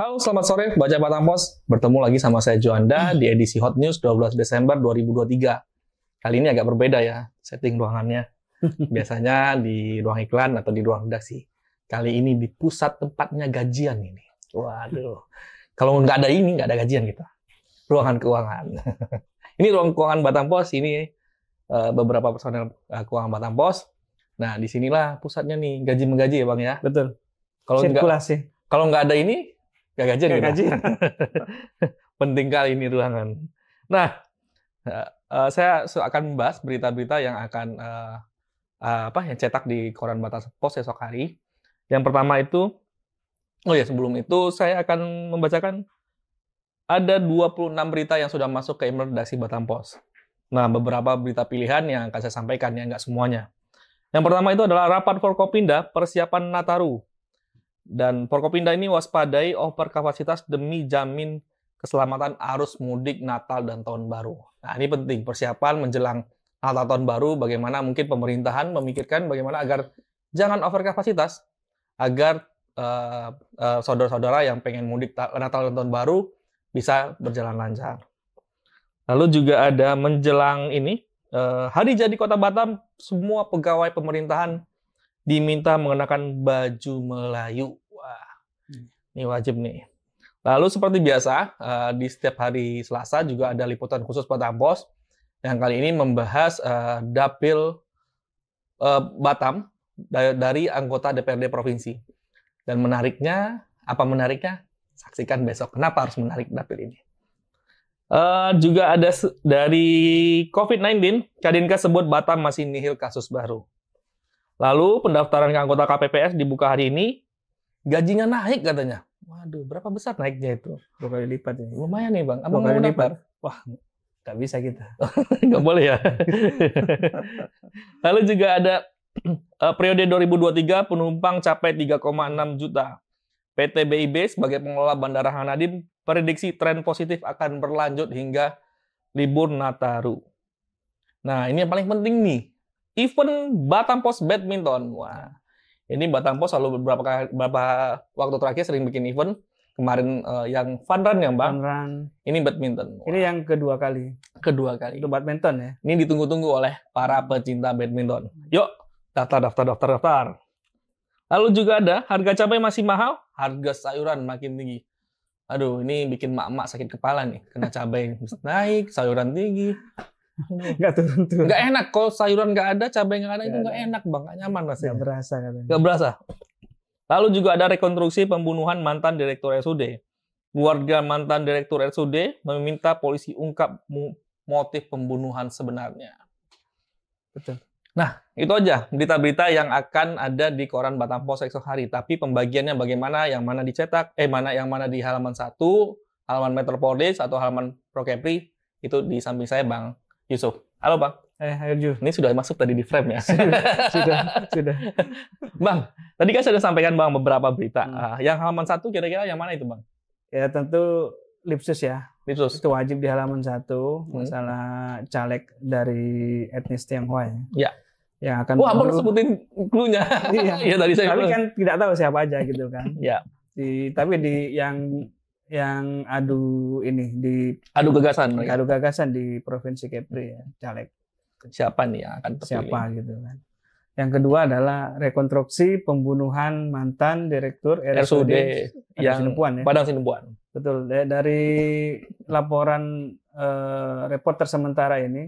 Halo, selamat sore, baca Batang Pos. Bertemu lagi sama saya Juanda di edisi Hot News 12 Desember 2023. Kali ini agak berbeda ya, setting ruangannya. Biasanya di ruang iklan atau di ruang redaksi. Kali ini di pusat tempatnya gajian ini. Waduh, kalau nggak ada ini, nggak ada gajian kita. Ruangan keuangan. Ini ruang keuangan Batang Pos, ini beberapa personel keuangan Batang Pos. Nah, disinilah pusatnya nih, gaji-menggaji ya Bang ya. Betul. Sirkulasi. Kalau nggak ada ini, nggak gajian Nggak kita. gajian. Penting kali ini ruangan. Nah, saya akan membahas berita-berita yang akan yang cetak di koran Batang Pos esok hari. Yang pertama itu, sebelum itu saya akan membacakan ada 26 berita yang sudah masuk ke email redaksi Batang Pos. Nah, beberapa berita pilihan yang akan saya sampaikan, ya nggak semuanya. Yang pertama itu adalah rapat Forkopimda persiapan Nataru. Dan Forkopimda ini waspadai over kapasitas demi jamin keselamatan arus mudik Natal dan Tahun Baru. Nah, ini penting, persiapan menjelang Natal Tahun Baru, bagaimana mungkin pemerintahan memikirkan bagaimana agar jangan over kapasitas, agar saudara-saudara yang pengen mudik Natal dan Tahun Baru bisa berjalan lancar. Lalu juga ada menjelang ini, hari jadi Kota Batam, semua pegawai pemerintahan diminta mengenakan baju Melayu. Wah, ini wajib nih. Lalu seperti biasa, di setiap hari Selasa juga ada liputan khusus Batang Pos yang kali ini membahas dapil Batam dari anggota DPRD Provinsi. Dan menariknya, apa menariknya? Saksikan besok. Kenapa harus menarik dapil ini? Juga ada dari COVID-19, Kadinkas sebut Batam masih nihil kasus baru. Lalu pendaftaran ke anggota KPPS dibuka hari ini, gajinya naik katanya. Waduh, berapa besar naiknya itu? 2 kali lipat ya. Lumayan nih Bang. 2 kali mau lipat. daftar? Wah, nggak bisa kita. Nggak boleh ya. Lalu juga ada periode 2023 penumpang capai 3,6 juta. PT BIB sebagai pengelola Bandara Hanadim prediksi tren positif akan berlanjut hingga libur Nataru. Nah, ini yang paling penting nih. Event Batang Pos Badminton. Wah, ini Batang Pos selalu beberapa waktu terakhir sering bikin event. Kemarin yang fun run ya, Bang? Fun run. Ini badminton. Wah. Ini yang kedua kali. Kedua kali. Itu badminton ya? Ini ditunggu-tunggu oleh para pecinta badminton. Yuk, daftar. Lalu juga ada harga cabai masih mahal, harga sayuran makin tinggi. Aduh, ini bikin mak-mak sakit kepala nih. Kena cabai naik, sayuran tinggi. Nggak turun-turun. Nggak enak. Kalau sayuran nggak ada, cabai nggak ada, itu nggak enak, Bang. Nggak nyaman rasanya. Nggak berasa katanya. Nggak berasa. Lalu juga ada rekonstruksi pembunuhan mantan Direktur RSUD. Keluarga mantan Direktur RSUD meminta polisi ungkap motif pembunuhan sebenarnya. Betul. Nah, itu aja berita-berita yang akan ada di koran Batang Pos esok hari. Tapi pembagiannya bagaimana, yang mana dicetak, yang mana di halaman 1, halaman Metropolis atau halaman Prokepri, itu di samping saya Bang Yusuf. Halo Bang. Ayo Ju. Ini sudah masuk tadi di frame ya? Sudah. Bang, tadi kan sudah sampaikan Bang beberapa berita. Yang halaman 1 kira-kira yang mana itu Bang? Ya tentu Lipsus ya. Lipsus. Itu wajib di halaman 1, masalah caleg dari etnis Tionghoa ya. Ya. Yang akan Abang sebutin clue-nya. Iya. Iya tadi saya. Tapi kan tidak tahu siapa aja gitu kan. Ya. Tapi di yang adu gagasan di Provinsi Kepri ya, caleg. Siapa nih yang akan terpilih? Siapa gitu kan. Yang kedua adalah rekonstruksi pembunuhan mantan Direktur RSUD yang Padang Sinubuan. Betul. Dari laporan reporter sementara ini,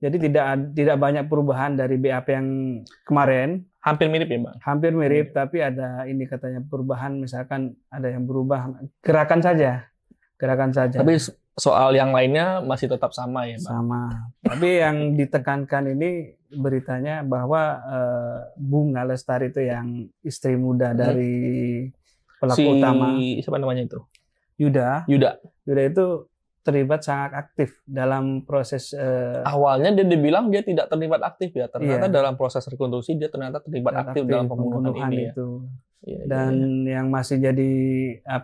jadi tidak banyak perubahan dari BAP yang kemarin. Hampir mirip ya, Bang? Hampir mirip, tapi ada ini katanya perubahan, misalkan ada yang berubah gerakan saja. Tapi soal yang lainnya masih tetap sama ya, Bang? Sama. Tapi yang ditekankan ini beritanya bahwa Bunga Lestari itu yang istri muda dari pelaku utama. Siapa namanya itu? Yuda itu terlibat sangat aktif dalam proses. Awalnya dia dibilang dia tidak terlibat aktif ya, ternyata dalam proses rekonstruksi dia ternyata terlibat aktif dalam pembunuhan ini itu. Ya. Dan yang masih jadi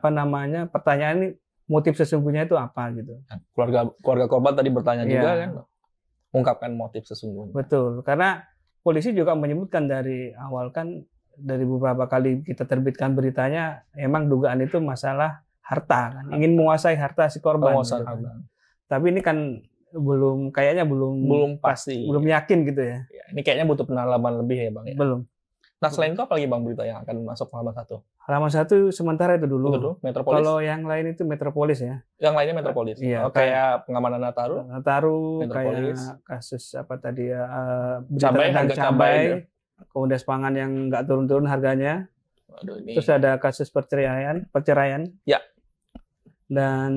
pertanyaan ini, motif sesungguhnya itu apa gitu. Keluarga korban tadi bertanya juga kan, ungkapkan motif sesungguhnya. Betul, karena polisi juga menyebutkan dari awal kan, dari beberapa kali kita terbitkan beritanya, emang dugaan itu masalah harta kan, ingin menguasai harta si korban. Penguasaan gitu kan. harta. Tapi ini kan kayaknya Belum pasti. belum yakin gitu ya. Ya, ini kayaknya butuh pendalaman lebih ya Bang ya. Belum. Nah selain itu apa lagi Bang berita yang akan masuk halaman 1? Halaman 1 sementara itu dulu. Itu dulu, Metropolis. Kalau yang lain itu Metropolis ya. Yang lainnya Metropolis. Iya, Kayak pengamanan Nataru. Nataru, Metropolis. kayak kasus apa tadi ya, berita Cabai, tentang harga cabai, Komunitas pangan yang nggak turun-turun harganya. Aduh, ini. Terus ada kasus perceraian. Ya. Dan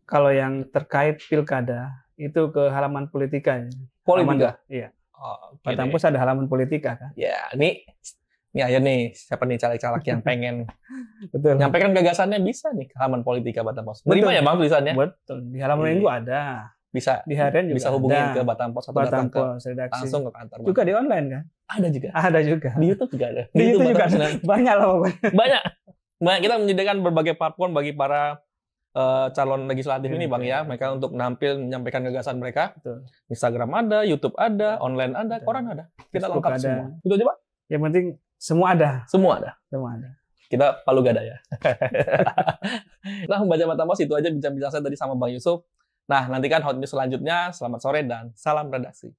kalau yang terkait pilkada itu ke halaman Politika. Politika. Iya. Oh, Batang Pos ada halaman Politika kan. Ya, ini ayo nih, siapa nih caleg-caleg yang pengen Betul. nyampaikan gagasannya bisa nih ke halaman Politika Batang Pos. Betul. Terima ya Bang tulisannya? Betul. Di halaman Minggu ada. Bisa. Di harian juga Bisa hubungin ada. ke Batang Pos atau Batang datang ke Pos redaksi. langsung ke kantor. Juga di online kan? Ada juga. Ada juga. Di YouTube juga ada. Di YouTube juga Batang ada. Pos. Banyak loh pokoknya. Banyak. Kita menyediakan berbagai platform bagi para calon legislatif ini Bang ya, mereka untuk nampil menyampaikan gagasan mereka. Betul. Instagram ada, YouTube ada, online ada, koran ada. Kita Facebook lengkap ada. semua. Itu aja Pak? Yang penting semua ada. Semua ada. Semua ada. Kita Palu Gada ya. Nah, membaca Batang Pos itu aja bincang-bincang saya tadi sama Bang Yusuf. Nah, nantikan hot news selanjutnya. Selamat sore dan salam redaksi.